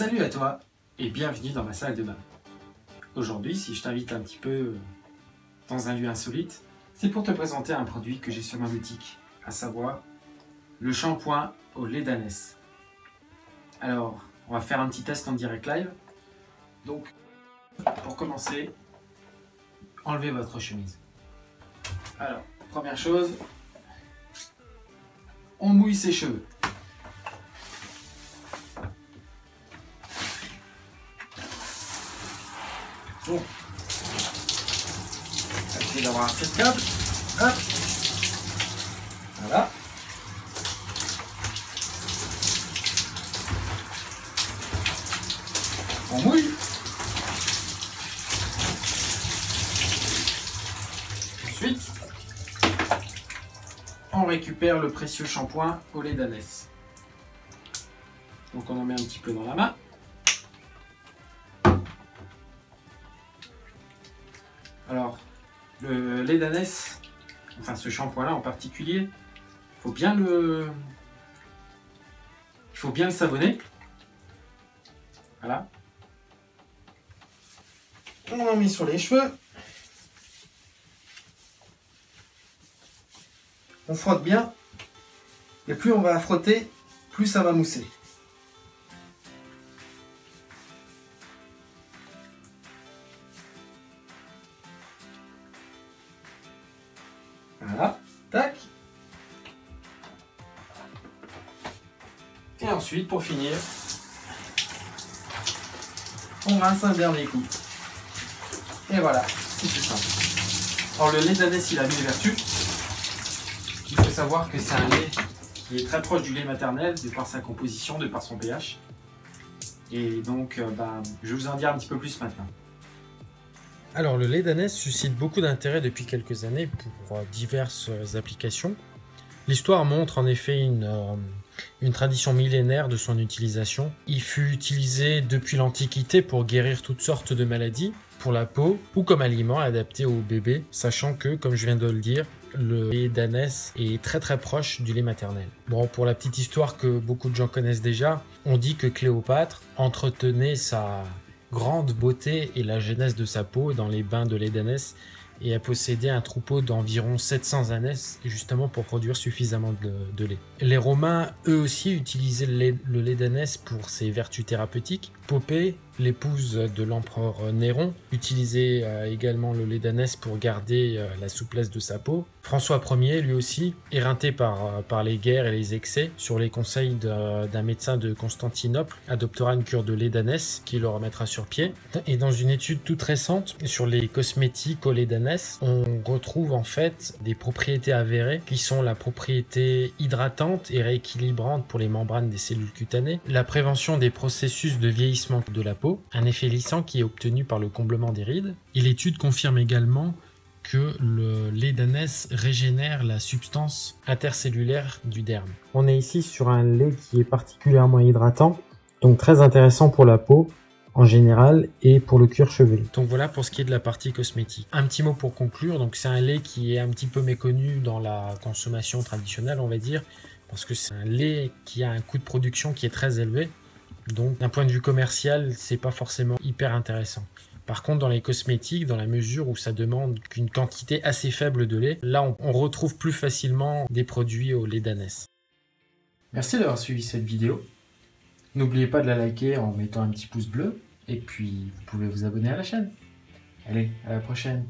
Salut à toi et bienvenue dans ma salle de bain. Aujourd'hui, si je t'invite un petit peu dans un lieu insolite, c'est pour te présenter un produit que j'ai sur ma boutique, à savoir le shampoing au lait d'ânesse. Alors, on va faire un petit test en direct live. Donc, pour commencer, enlevez votre chemise. Alors, première chose, on mouille ses cheveux. Bon, essayez d'avoir assez de câble. Hop. Voilà. On mouille. Ensuite, on récupère le précieux shampoing au lait d'ânesse. Donc on en met un petit peu dans la main. Alors, le lait d'ânesse, enfin ce shampoing-là en particulier, il faut bien le savonner. Voilà. On en met sur les cheveux. On frotte bien. Et plus on va frotter, plus ça va mousser. Voilà, tac. Et ensuite, pour finir, on rince un dernier coup. Et voilà, c'est tout simple. Alors le lait d'ânesse, il a 1000 vertus. Il faut savoir que c'est un lait qui est très proche du lait maternel, de par sa composition, de par son pH. Et donc, je vais vous en dire un petit peu plus maintenant. Alors le lait d'ânesse suscite beaucoup d'intérêt depuis quelques années pour diverses applications. L'histoire montre en effet une tradition millénaire de son utilisation. Il fut utilisé depuis l'Antiquité pour guérir toutes sortes de maladies, pour la peau ou comme aliment adapté aux bébés, sachant que, comme je viens de le dire, le lait d'ânesse est très proche du lait maternel. Bon, pour la petite histoire que beaucoup de gens connaissent déjà, on dit que Cléopâtre entretenait sa grande beauté et la jeunesse de sa peau dans les bains de lait d'ânesse et a possédé un troupeau d'environ 700 ânesses justement pour produire suffisamment de lait. Les Romains, eux aussi, utilisaient le lait d'ânesse pour ses vertus thérapeutiques. Popée, l'épouse de l'empereur Néron, utilisait également le lait d'ânesse pour garder la souplesse de sa peau. François Ier, lui aussi, éreinté par les guerres et les excès, sur les conseils d'un médecin de Constantinople, adoptera une cure de lait d'ânesse qui le remettra sur pied. Et dans une étude toute récente sur les cosmétiques au lait d'ânesse, on retrouve en fait des propriétés avérées qui sont la propriété hydratante et rééquilibrante pour les membranes des cellules cutanées, la prévention des processus de vieillissement de la peau, un effet lissant qui est obtenu par le comblement des rides. Et l'étude confirme également que le lait d'ânesse régénère la substance intercellulaire du derme. On est ici sur un lait qui est particulièrement hydratant, donc très intéressant pour la peau en général et pour le cuir chevelu. Donc voilà pour ce qui est de la partie cosmétique. Un petit mot pour conclure, donc c'est un lait qui est un petit peu méconnu dans la consommation traditionnelle, on va dire, parce que c'est un lait qui a un coût de production qui est très élevé. Donc d'un point de vue commercial, c'est pas forcément hyper intéressant. Par contre, dans les cosmétiques, dans la mesure où ça demande qu'une quantité assez faible de lait, là on retrouve plus facilement des produits au lait d'ânesse. Merci d'avoir suivi cette vidéo. N'oubliez pas de la liker en mettant un petit pouce bleu. Et puis, vous pouvez vous abonner à la chaîne. Allez, à la prochaine.